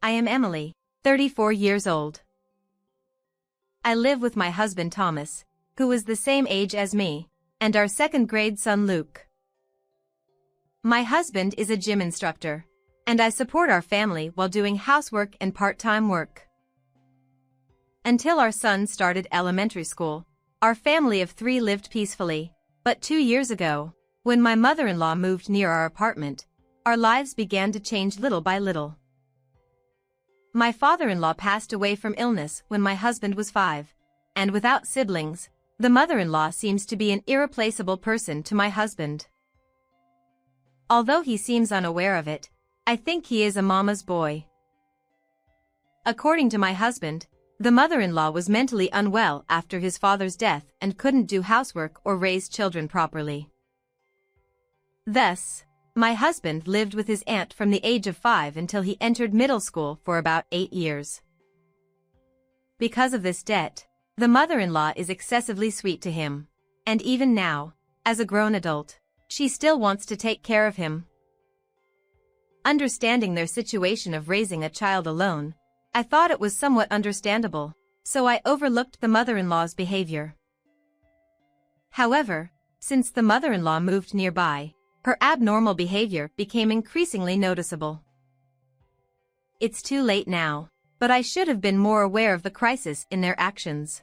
I am Emily, 34 years old. I live with my husband Thomas, who is the same age as me, and our second-grade son Luke. My husband is a gym instructor, and I support our family while doing housework and part-time work. Until our son started elementary school, our family of 3 lived peacefully, but 2 years ago, when my mother-in-law moved near our apartment, our lives began to change little by little. My father-in-law passed away from illness when my husband was 5, and without siblings, the mother-in-law seems to be an irreplaceable person to my husband. Although he seems unaware of it, I think he is a mama's boy. According to my husband, the mother-in-law was mentally unwell after his father's death and couldn't do housework or raise children properly. Thus, my husband lived with his aunt from the age of 5 until he entered middle school for about 8 years. Because of this debt, the mother-in-law is excessively sweet to him, and even now, as a grown adult, she still wants to take care of him. Understanding their situation of raising a child alone, I thought it was somewhat understandable, so I overlooked the mother-in-law's behavior. However, since the mother-in-law moved nearby, her abnormal behavior became increasingly noticeable. It's too late now, but I should have been more aware of the crisis in their actions.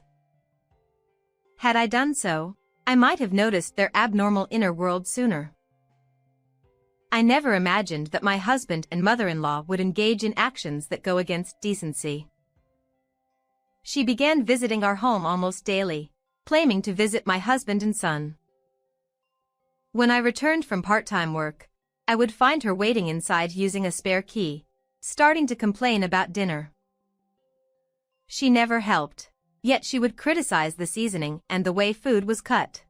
Had I done so, I might have noticed their abnormal inner world sooner. I never imagined that my husband and mother-in-law would engage in actions that go against decency. She began visiting our home almost daily, claiming to visit my husband and son. When I returned from part-time work, I would find her waiting inside using a spare key, starting to complain about dinner. She never helped, yet she would criticize the seasoning and the way food was cut.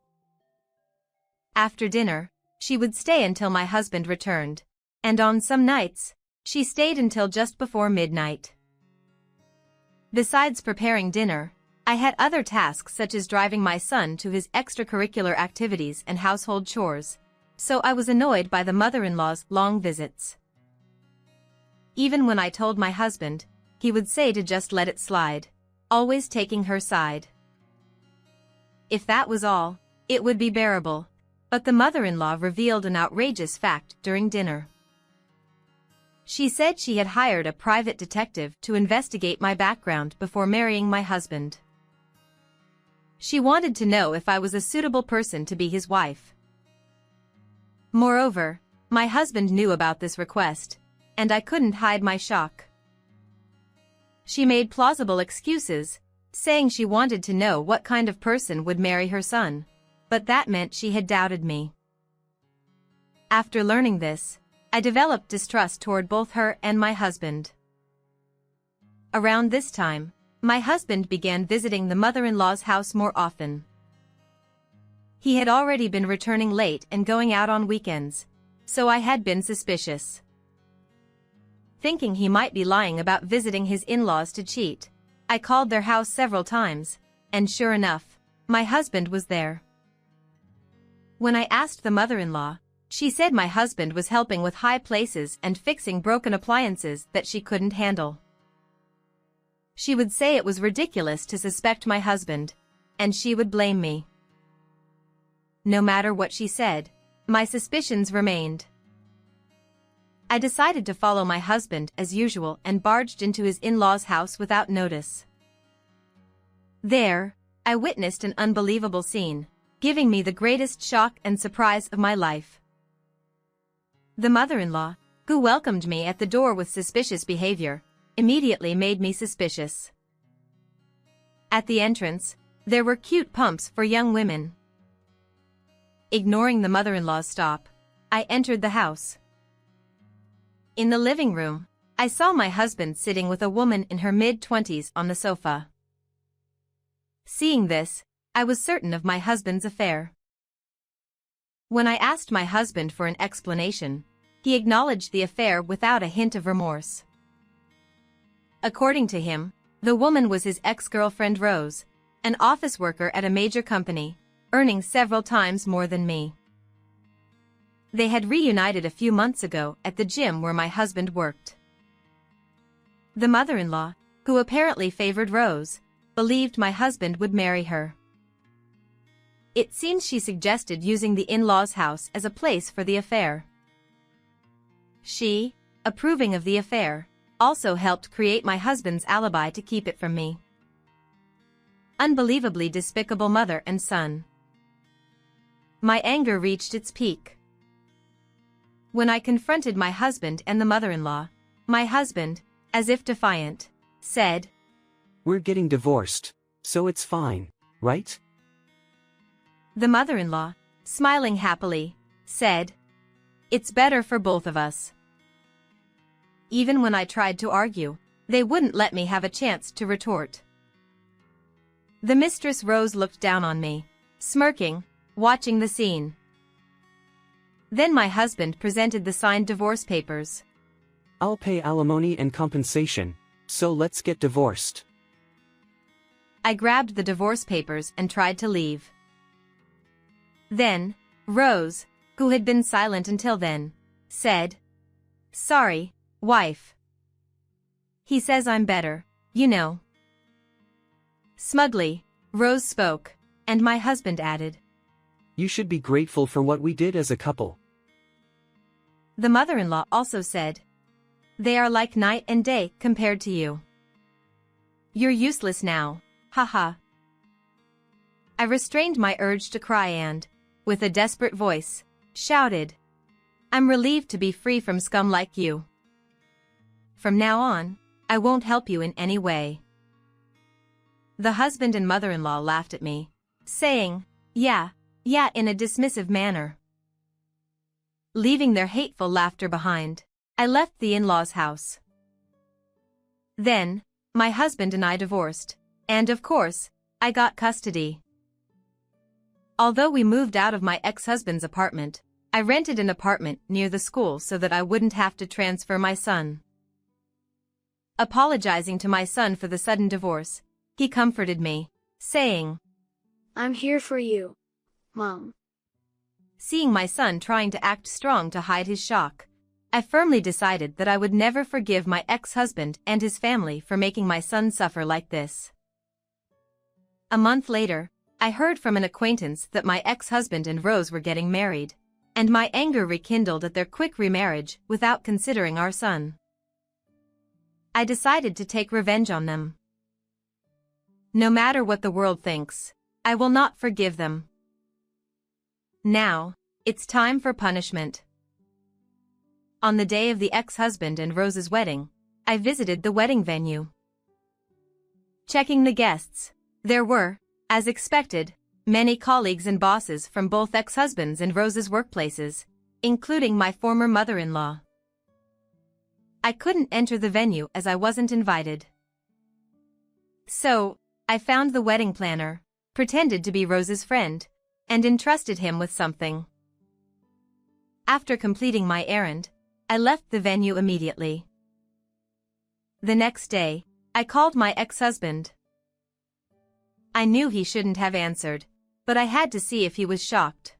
After dinner, she would stay until my husband returned, and on some nights, she stayed until just before midnight. Besides preparing dinner, I had other tasks such as driving my son to his extracurricular activities and household chores, so I was annoyed by the mother-in-law's long visits. Even when I told my husband, he would say to just let it slide, always taking her side. If that was all, it would be bearable, but the mother-in-law revealed an outrageous fact during dinner. She said she had hired a private detective to investigate my background before marrying my husband. She wanted to know if I was a suitable person to be his wife. Moreover, my husband knew about this request, and I couldn't hide my shock. She made plausible excuses, saying she wanted to know what kind of person would marry her son, but that meant she had doubted me. After learning this, I developed distrust toward both her and my husband. Around this time, my husband began visiting the mother-in-law's house more often. He had already been returning late and going out on weekends, so I had been suspicious. Thinking he might be lying about visiting his in-laws to cheat, I called their house several times, and sure enough, my husband was there. When I asked the mother-in-law, she said my husband was helping with high places and fixing broken appliances that she couldn't handle. She would say it was ridiculous to suspect my husband, and she would blame me. No matter what she said, my suspicions remained. I decided to follow my husband as usual and barged into his in-laws' house without notice. There, I witnessed an unbelievable scene, giving me the greatest shock and surprise of my life. The mother-in-law, who welcomed me at the door with suspicious behavior, immediately made me suspicious. At the entrance, there were cute pumps for young women. Ignoring the mother-in-law's stop, I entered the house. In the living room, I saw my husband sitting with a woman in her mid-20s on the sofa. Seeing this, I was certain of my husband's affair. When I asked my husband for an explanation, he acknowledged the affair without a hint of remorse. According to him, the woman was his ex-girlfriend Rose, an office worker at a major company, earning several times more than me. They had reunited a few months ago at the gym where my husband worked. The mother-in-law, who apparently favored Rose, believed my husband would marry her. It seems she suggested using the in-laws' house as a place for the affair. She, approving of the affair, also helped create my husband's alibi to keep it from me. Unbelievably despicable mother and son. My anger reached its peak when I confronted my husband and the mother-in-law. My husband, as if defiant, said, "We're getting divorced, so it's fine, right?" The mother-in-law, smiling happily, said, "It's better for both of us." Even when I tried to argue, they wouldn't let me have a chance to retort. The mistress Rose looked down on me, smirking, watching the scene. Then my husband presented the signed divorce papers. "I'll pay alimony and compensation, so let's get divorced." I grabbed the divorce papers and tried to leave. Then, Rose, who had been silent until then, said, "Sorry, wife. He says I'm better, you know." Smugly, Rose spoke, and my husband added, "You should be grateful for what we did as a couple." The mother-in-law also said, "They are like night and day compared to you. You're useless now, haha." I restrained my urge to cry and, with a desperate voice, shouted, "I'm relieved to be free from scum like you. From now on, I won't help you in any way." The husband and mother-in-law laughed at me, saying, yeah, in a dismissive manner. Leaving their hateful laughter behind, I left the in-laws' house. Then, my husband and I divorced, and of course, I got custody. Although we moved out of my ex-husband's apartment, I rented an apartment near the school so that I wouldn't have to transfer my son. Apologizing to my son for the sudden divorce, he comforted me, saying, "I'm here for you, Mom." Seeing my son trying to act strong to hide his shock, I firmly decided that I would never forgive my ex-husband and his family for making my son suffer like this. A month later, I heard from an acquaintance that my ex-husband and Rose were getting married, and my anger rekindled at their quick remarriage without considering our son. I decided to take revenge on them. No matter what the world thinks, I will not forgive them. Now, it's time for punishment. On the day of the ex-husband and Rose's wedding, I visited the wedding venue. Checking the guests, there were, as expected, many colleagues and bosses from both ex-husbands and Rose's workplaces, including my former mother-in-law. I couldn't enter the venue as I wasn't invited. So, I found the wedding planner, pretended to be Rose's friend, and entrusted him with something. After completing my errand, I left the venue immediately. The next day, I called my ex-husband. I knew he shouldn't have answered, but I had to see if he was shocked.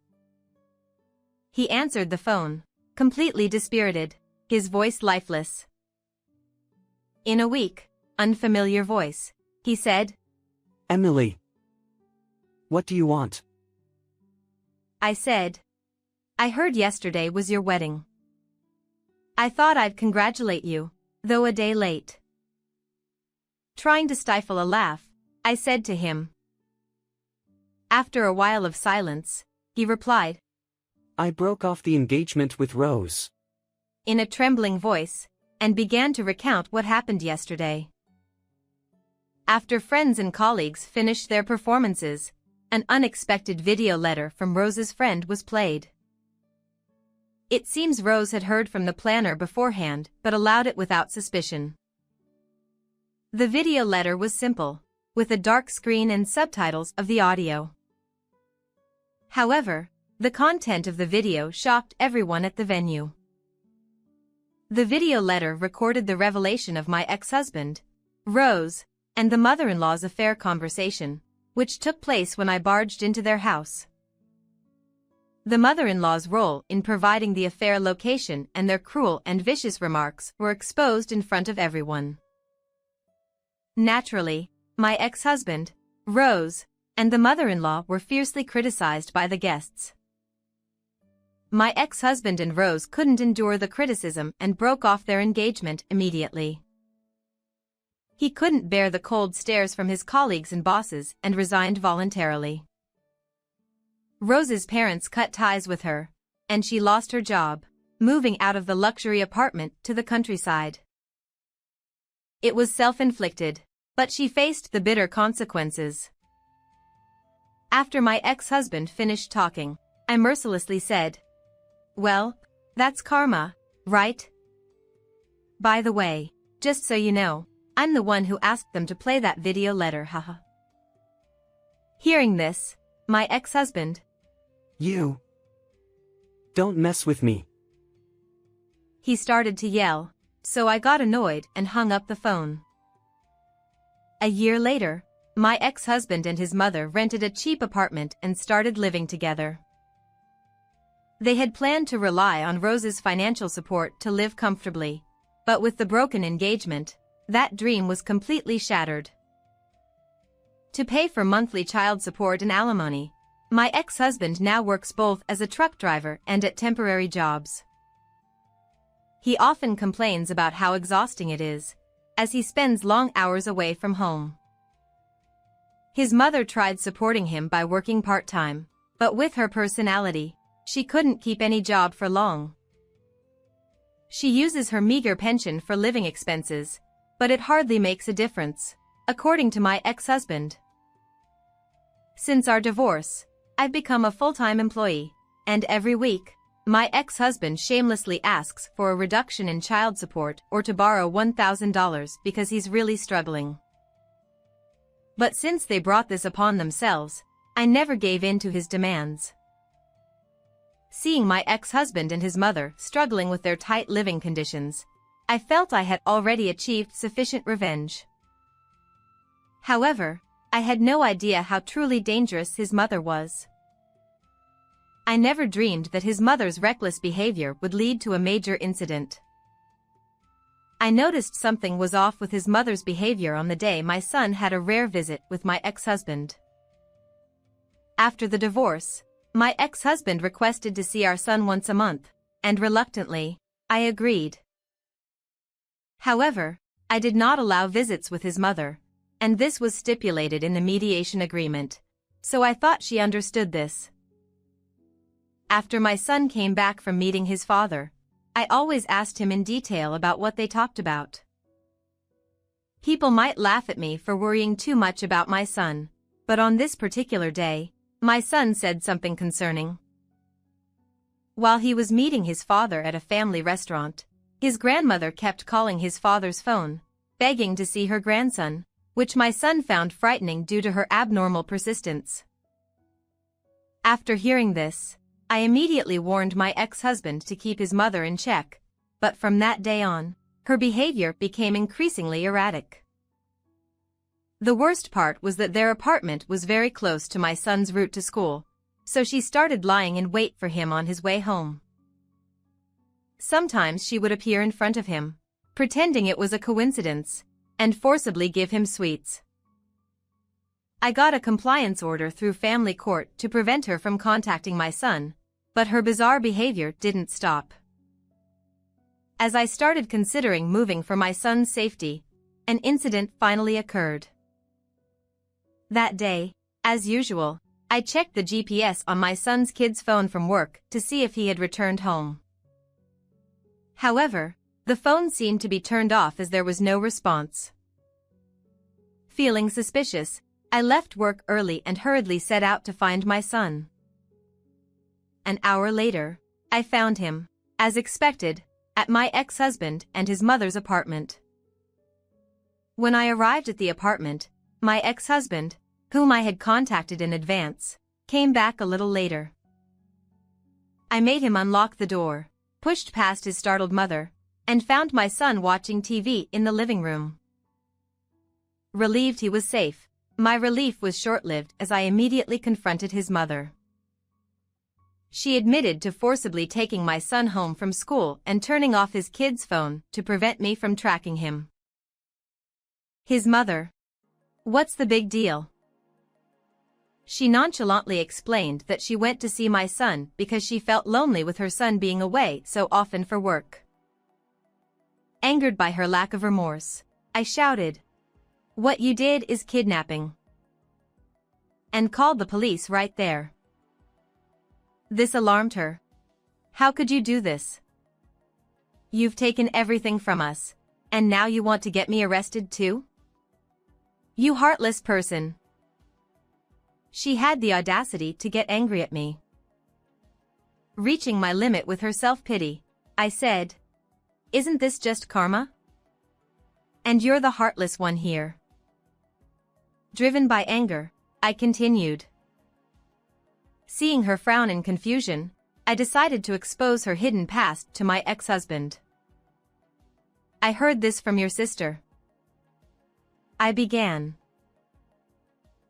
He answered the phone, completely dispirited, his voice lifeless. In a weak, unfamiliar voice, he said, "Emily, what do you want?" I said, "I heard yesterday was your wedding. I thought I'd congratulate you, though a day late." Trying to stifle a laugh, I said to him. After a while of silence, he replied, "I broke off the engagement with Rose," in a trembling voice, and began to recount what happened yesterday. After friends and colleagues finished their performances, an unexpected video letter from Rose's friend was played. It seems Rose had heard from the planner beforehand but allowed it without suspicion. The video letter was simple, with a dark screen and subtitles of the audio. However, the content of the video shocked everyone at the venue. The video letter recorded the revelation of my ex-husband, Rose, and the mother-in-law's affair conversation, which took place when I barged into their house. The mother-in-law's role in providing the affair location and their cruel and vicious remarks were exposed in front of everyone. Naturally, my ex-husband, Rose, and the mother-in-law were fiercely criticized by the guests. My ex-husband and Rose couldn't endure the criticism and broke off their engagement immediately. He couldn't bear the cold stares from his colleagues and bosses and resigned voluntarily. Rose's parents cut ties with her, and she lost her job, moving out of the luxury apartment to the countryside. It was self-inflicted, but she faced the bitter consequences. After my ex-husband finished talking, I mercilessly said, "Well, that's karma, right? By the way, just so you know, I'm the one who asked them to play that video letter, haha." Hearing this, my ex-husband, You don't mess with me. He started to yell, so I got annoyed and hung up the phone. A year later, my ex-husband and his mother rented a cheap apartment and started living together. They had planned to rely on Rose's financial support to live comfortably, but with the broken engagement, that dream was completely shattered. To pay for monthly child support and alimony, my ex-husband now works both as a truck driver and at temporary jobs. He often complains about how exhausting it is, as he spends long hours away from home. His mother tried supporting him by working part-time, but with her personality, she couldn't keep any job for long. She uses her meager pension for living expenses, but it hardly makes a difference, according to my ex-husband. Since our divorce, I've become a full-time employee, and every week, my ex-husband shamelessly asks for a reduction in child support or to borrow $1,000 because he's really struggling. But since they brought this upon themselves, I never gave in to his demands. Seeing my ex-husband and his mother struggling with their tight living conditions, I felt I had already achieved sufficient revenge. However, I had no idea how truly dangerous his mother was. I never dreamed that his mother's reckless behavior would lead to a major incident. I noticed something was off with his mother's behavior on the day my son had a rare visit with my ex-husband. After the divorce, my ex-husband requested to see our son once a month, and reluctantly, I agreed. However, I did not allow visits with his mother, and this was stipulated in the mediation agreement, so I thought she understood this. After my son came back from meeting his father, I always asked him in detail about what they talked about. People might laugh at me for worrying too much about my son, but on this particular day, my son said something concerning. While he was meeting his father at a family restaurant, his grandmother kept calling his father's phone, begging to see her grandson, which my son found frightening due to her abnormal persistence. After hearing this, I immediately warned my ex-husband to keep his mother in check, but from that day on, her behavior became increasingly erratic. The worst part was that their apartment was very close to my son's route to school, so she started lying in wait for him on his way home. Sometimes she would appear in front of him, pretending it was a coincidence, and forcibly give him sweets. I got a compliance order through family court to prevent her from contacting my son, but her bizarre behavior didn't stop. As I started considering moving for my son's safety, an incident finally occurred. That day, as usual, I checked the GPS on my son's kid's phone from work to see if he had returned home. However, the phone seemed to be turned off as there was no response. Feeling suspicious, I left work early and hurriedly set out to find my son. An hour later, I found him, as expected, at my ex-husband and his mother's apartment. When I arrived at the apartment, my ex-husband, whom I had contacted in advance, came back a little later. I made him unlock the door, pushed past his startled mother, and found my son watching TV in the living room. Relieved he was safe, my relief was short-lived as I immediately confronted his mother. She admitted to forcibly taking my son home from school and turning off his kid's phone to prevent me from tracking him. His mother. What's the big deal? She nonchalantly explained that she went to see my son because she felt lonely with her son being away so often for work. Angered by her lack of remorse, I shouted, "What you did is kidnapping," and called the police right there. This alarmed her. "How could you do this? You've taken everything from us, and now you want to get me arrested too? You heartless person." She had the audacity to get angry at me. Reaching my limit with her self-pity, I said, "Isn't this just karma? And you're the heartless one here." Driven by anger, I continued. Seeing her frown in confusion, I decided to expose her hidden past to my ex-husband. "I heard this from your sister," I began.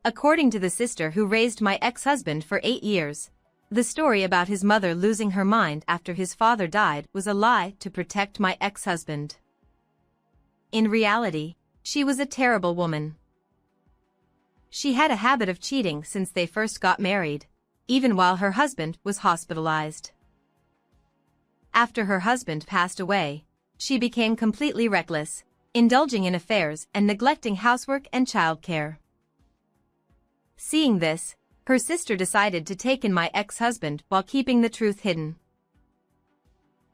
According to the sister who raised my ex-husband for 8 years, the story about his mother losing her mind after his father died was a lie to protect my ex-husband. In reality, she was a terrible woman. She had a habit of cheating since they first got married, even while her husband was hospitalized. After her husband passed away, she became completely reckless, indulging in affairs and neglecting housework and childcare. Seeing this, her sister decided to take in my ex-husband while keeping the truth hidden.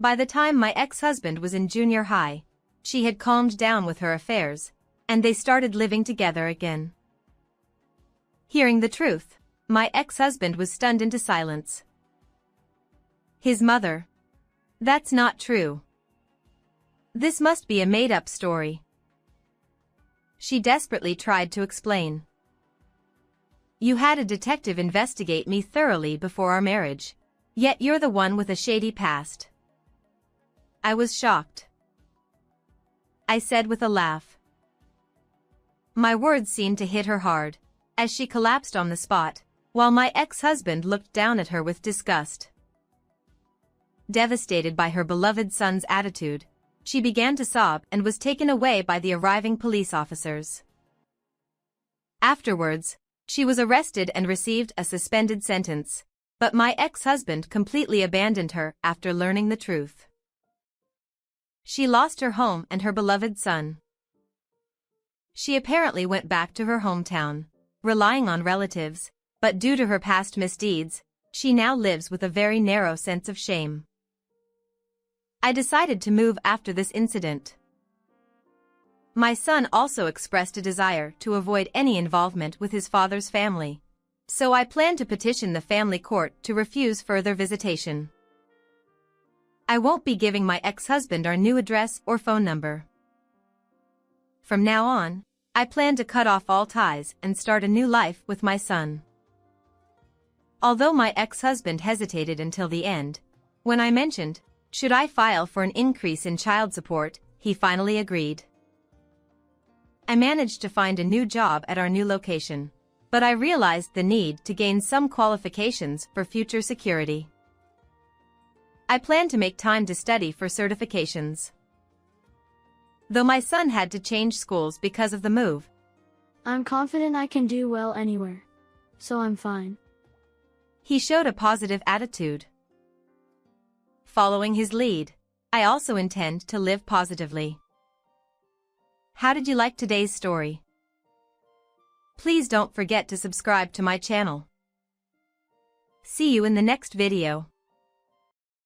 By the time my ex-husband was in junior high, she had calmed down with her affairs, and they started living together again. Hearing the truth, my ex-husband was stunned into silence. His mother. "That's not true. This must be a made-up story." She desperately tried to explain. "You had a detective investigate me thoroughly before our marriage, yet you're the one with a shady past." I was shocked. I said with a laugh. My words seemed to hit her hard, as she collapsed on the spot, while my ex-husband looked down at her with disgust. Devastated by her beloved son's attitude, she began to sob and was taken away by the arriving police officers. Afterwards, she was arrested and received a suspended sentence, but my ex-husband completely abandoned her after learning the truth. She lost her home and her beloved son. She apparently went back to her hometown, relying on relatives, but due to her past misdeeds, she now lives with a very narrow sense of shame. I decided to move after this incident. My son also expressed a desire to avoid any involvement with his father's family, so I plan to petition the family court to refuse further visitation. I won't be giving my ex-husband our new address or phone number. From now on, I plan to cut off all ties and start a new life with my son. Although my ex-husband hesitated until the end, when I mentioned, should I file for an increase in child support, he finally agreed. I managed to find a new job at our new location, but I realized the need to gain some qualifications for future security. I plan to make time to study for certifications. Though my son had to change schools because of the move, I'm confident I can do well anywhere, so I'm fine. He showed a positive attitude. Following his lead, I also intend to live positively. How did you like today's story? Please don't forget to subscribe to my channel. See you in the next video.